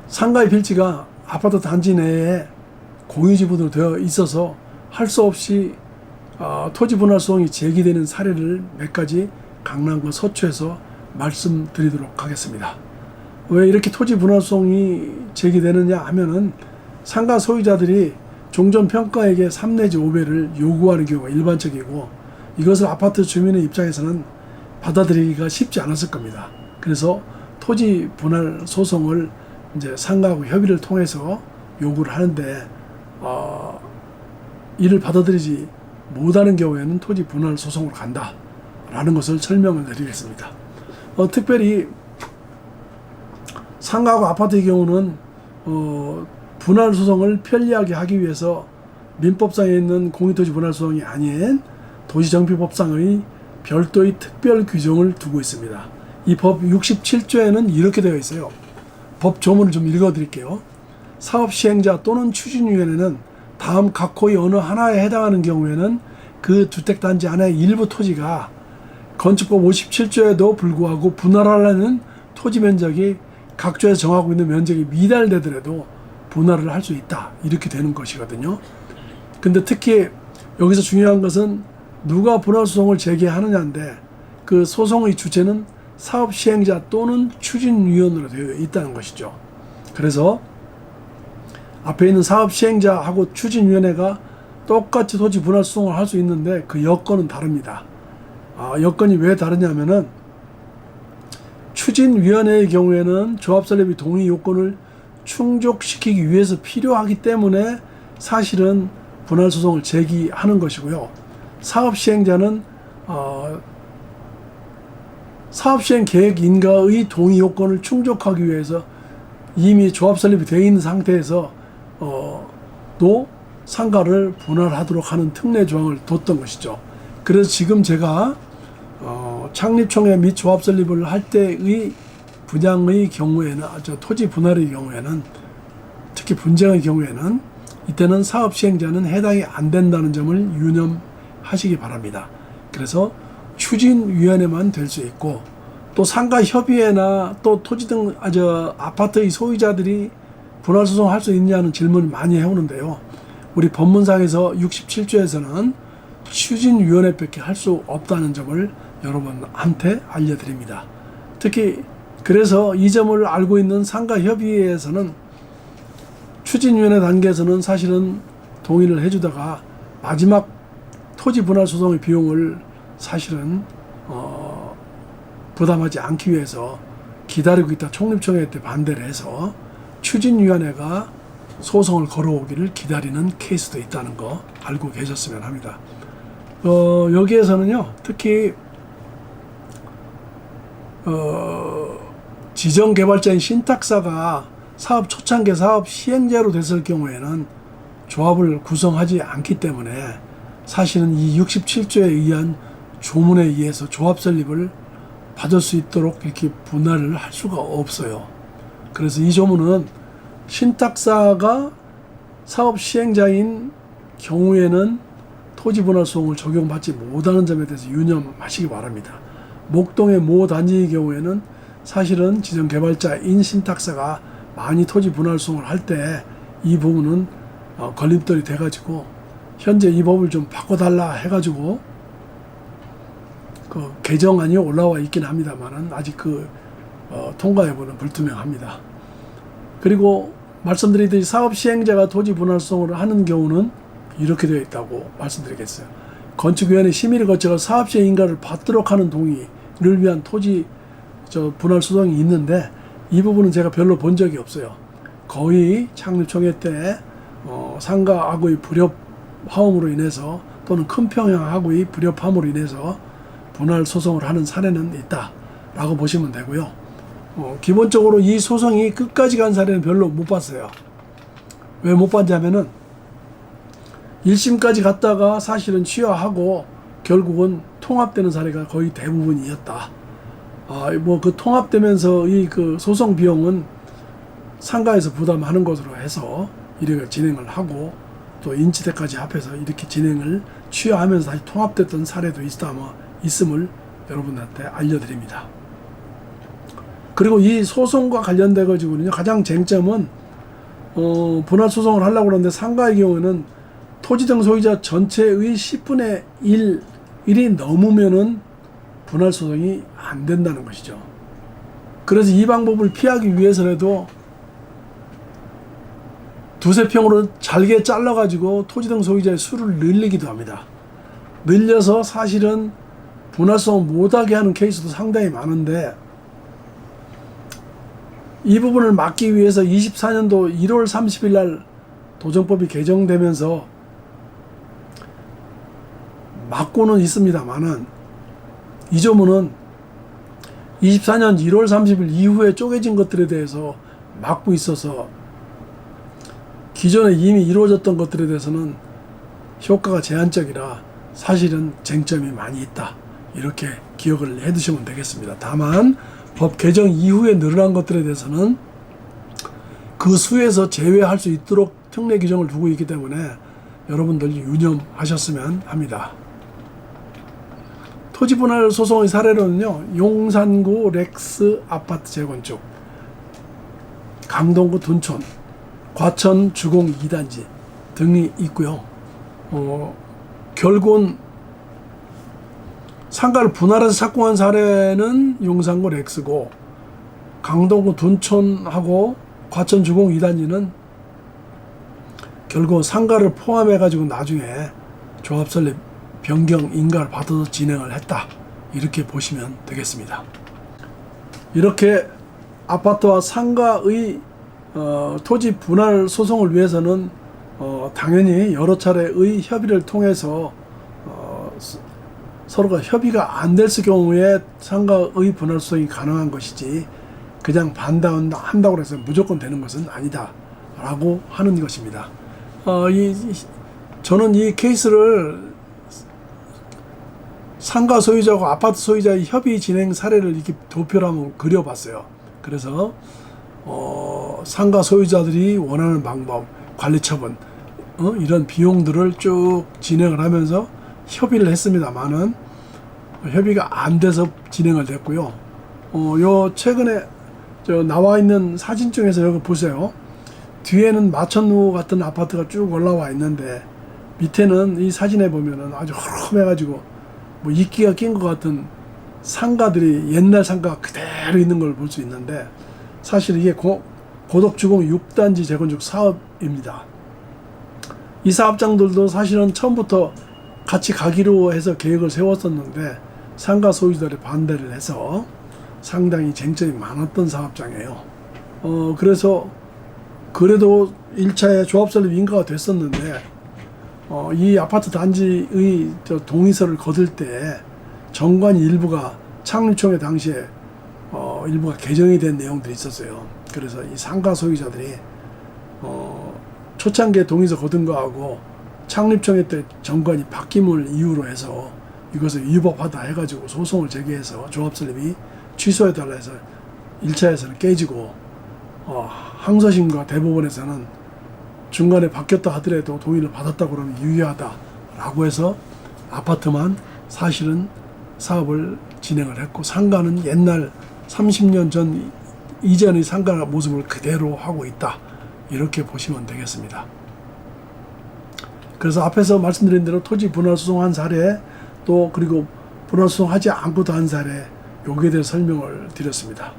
상가의 필지가 아파트 단지 내에 공유지분으로 되어 있어서 할 수 없이 토지 분할 소송이 제기되는 사례를 몇 가지 강남과 서초에서 말씀드리도록 하겠습니다. 왜 이렇게 토지 분할 소송이 제기되느냐 하면은 상가 소유자들이 종전평가액의 3 내지 5배를 요구하는 경우가 일반적이고, 이것을 아파트 주민의 입장에서는 받아들이기가 쉽지 않았을 겁니다. 그래서 토지 분할 소송을 이제 상가하고 협의를 통해서 요구를 하는데, 이를 받아들이지 못하는 경우에는 토지 분할 소송으로 간다라는 것을 설명을 드리겠습니다. 특별히 상가하고 아파트의 경우는 분할 소송을 편리하게 하기 위해서 민법상에 있는 공유토지 분할 소송이 아닌 도시정비법상의 별도의 특별 규정을 두고 있습니다. 이 법 67조에는 이렇게 되어 있어요. 법 조문을 좀 읽어 드릴게요. 사업시행자 또는 추진위원회는 다음 각호의 어느 하나에 해당하는 경우에는 그 주택단지 안에 일부 토지가 건축법 57조에도 불구하고 분할하려는 토지 면적이 각 조에서 정하고 있는 면적이 미달되더라도 분할을 할 수 있다, 이렇게 되는 것이거든요. 근데 특히 여기서 중요한 것은 누가 분할 소송을 제기하느냐인데, 그 소송의 주체는 사업시행자 또는 추진위원으로 되어 있다는 것이죠. 그래서 앞에 있는 사업시행자하고 추진위원회가 똑같이 토지 분할 소송을 할 수 있는데 그 여건은 다릅니다. 여건이 왜 다르냐면은, 추진위원회의 경우에는 조합설립의 동의 요건을 충족시키기 위해서 필요하기 때문에 사실은 분할 소송을 제기하는 것이고요. 사업시행자는 사업시행 계획 인가의 동의 요건을 충족하기 위해서 이미 조합 설립이 되어 있는 상태에서 또 상가를 분할하도록 하는 특례 조항을 뒀던 것이죠. 그래서 지금 제가 창립총회 및 조합 설립을 할 때의 분양의 경우에는, 토지 분할의 경우에는, 특히 분쟁의 경우에는 이때는 사업시행자는 해당이 안 된다는 점을 유념하시기 바랍니다. 그래서 추진위원회만 될 수 있고, 또 상가협의회나 또 토지 등 아파트의 소유자들이 분할 소송할 수 있냐는 질문을 많이 해오는데요. 우리 법문상에서 67조에서는 추진위원회밖에 할 수 없다는 점을 여러분한테 알려드립니다. 특히 그래서 이 점을 알고 있는 상가협의회에서는 추진위원회 단계에서는 사실은 동의를 해주다가 마지막 토지 분할 소송의 비용을 사실은 부담하지 않기 위해서 기다리고 있다 총립총회 때 반대를 해서 추진위원회가 소송을 걸어오기를 기다리는 케이스도 있다는 거 알고 계셨으면 합니다. 여기에서는요, 특히 지정개발자인 신탁사가 사업 초창기 사업 시행자로 됐을 경우에는 조합을 구성하지 않기 때문에 사실은 이 67조에 의한 조문에 의해서 조합 설립을 받을 수 있도록 이렇게 분할을 할 수가 없어요. 그래서 이 조문은 신탁사가 사업 시행자인 경우에는 토지 분할 소송을 적용받지 못하는 점에 대해서 유념하시기 바랍니다. 목동의 모 단지의 경우에는 사실은 지정개발자인 신탁사가 많이 토지 분할 소송을 할 때 이 부분은 걸림돌이 돼가지고 현재 이 법을 좀 바꿔달라 해가지고 그 개정안이 올라와 있긴 합니다만은 아직 통과 여부는 불투명합니다. 그리고 말씀드리듯이 사업 시행자가 토지 분할 소송을 하는 경우는 이렇게 되어 있다고 말씀드리겠어요. 건축위원회 심의를 거쳐서 사업 시행 인가를 받도록 하는 동의를 위한 토지 분할 소송이 있는데, 이 부분은 제가 별로 본 적이 없어요. 거의 창립총회 때 상가하고의 불협화음으로 인해서 또는 큰평양하고의 불협화음으로 인해서 분할 소송을 하는 사례는 있다라고 보시면 되고요. 기본적으로 이 소송이 끝까지 간 사례는 별로 못 봤어요. 왜 못 봤냐면은 1심까지 갔다가 사실은 취하하고 결국은 통합되는 사례가 거의 대부분이었다. 그 통합되면서 그 소송 비용은 상가에서 부담하는 것으로 해서 이렇게 진행을 하고, 또 인치대까지 합해서 이렇게 진행을 취하하면서 다시 통합됐던 사례도 있음을 여러분한테 알려드립니다. 그리고 이 소송과 관련돼 가지고는요, 가장 쟁점은 분할 소송을 하려고 그러는데 상가의 경우에는 토지 등 소유자 전체의 10분의 1이 넘으면은 분할 소송이 안 된다는 것이죠. 그래서 이 방법을 피하기 위해서라도 두세 평으로 잘게 잘라 가지고 토지 등 소유자의 수를 늘리기도 합니다. 늘려서 사실은 분할 소송 못하게 하는 케이스도 상당히 많은데, 이 부분을 막기 위해서 24년도 1월 30일 날 도정법이 개정되면서 막고는 있습니다만은, 이 조문은 24년 1월 30일 이후에 쪼개진 것들에 대해서 막고 있어서 기존에 이미 이루어졌던 것들에 대해서는 효과가 제한적이라 사실은 쟁점이 많이 있다, 이렇게 기억을 해 두시면 되겠습니다. 다만 법 개정 이후에 늘어난 것들에 대해서는 그 수에서 제외할 수 있도록 특례 규정을 두고 있기 때문에 여러분들 유념하셨으면 합니다. 토지 분할 소송의 사례로는요, 용산구 렉스 아파트 재건축, 강동구 둔촌, 과천 주공 2단지 등이 있고요. 결국은 상가를 분할해서 착공한 사례는 용산구 렉스고, 강동구 둔촌하고 과천 주공 2단지는 결국 상가를 포함해 가지고 나중에 조합 설립 변경 인가를 받아서 진행을 했다, 이렇게 보시면 되겠습니다. 이렇게 아파트와 상가의 토지 분할 소송을 위해서는 당연히 여러 차례의 협의를 통해서 서로가 협의가 안 될 경우에 상가의 분할 소송이 가능한 것이지, 그냥 반대한다고 해서 무조건 되는 것은 아니다 라고 하는 것입니다. 저는 이 케이스를 상가 소유자와 아파트 소유자의 협의 진행 사례를 이렇게 도표로 한번 그려봤어요. 그래서 상가 소유자들이 원하는 방법, 관리 처분, 이런 비용들을 쭉 진행을 하면서 협의를 했습니다만은 협의가 안 돼서 진행을 됐고요. 요 최근에 나와 있는 사진 중에서 여기 보세요. 뒤에는 마천루 같은 아파트가 쭉 올라와 있는데, 밑에는 이 사진에 보면은 아주 허름해가지고 뭐 이끼가 낀 것 같은 상가들이, 옛날 상가가 그대로 있는 걸 볼 수 있는데, 사실 이게 고덕주공 6단지 재건축 사업입니다. 이 사업장들도 사실은 처음부터 같이 가기로 해서 계획을 세웠었는데 상가 소유자들이 반대를 해서 상당히 쟁점이 많았던 사업장이에요. 그래서 그래도 1차에 조합 설립 인가가 됐었는데, 이 아파트 단지의 동의서를 거둘 때 정관이 일부가 창립총회 당시에 일부가 개정이 된 내용들이 있었어요. 그래서 이 상가 소유자들이 초창기에 동의서 거둔 거하고 창립총회 때 정관이 바뀜을 이유로 해서 이것을 위법하다 해가지고 소송을 제기해서 조합 설립이 취소해달라 해서 1차에서는 깨지고, 항소심과 대법원에서는 중간에 바뀌었다 하더라도 동의를 받았다고 그러면 유효하다라고 해서 아파트만 사실은 사업을 진행을 했고, 상가는 옛날 30년 전 이전의 상가 모습을 그대로 하고 있다, 이렇게 보시면 되겠습니다. 그래서 앞에서 말씀드린 대로 토지 분할 소송한 사례, 또 그리고 분할 소송하지 않고도 한 사례, 여기에 대해 설명을 드렸습니다.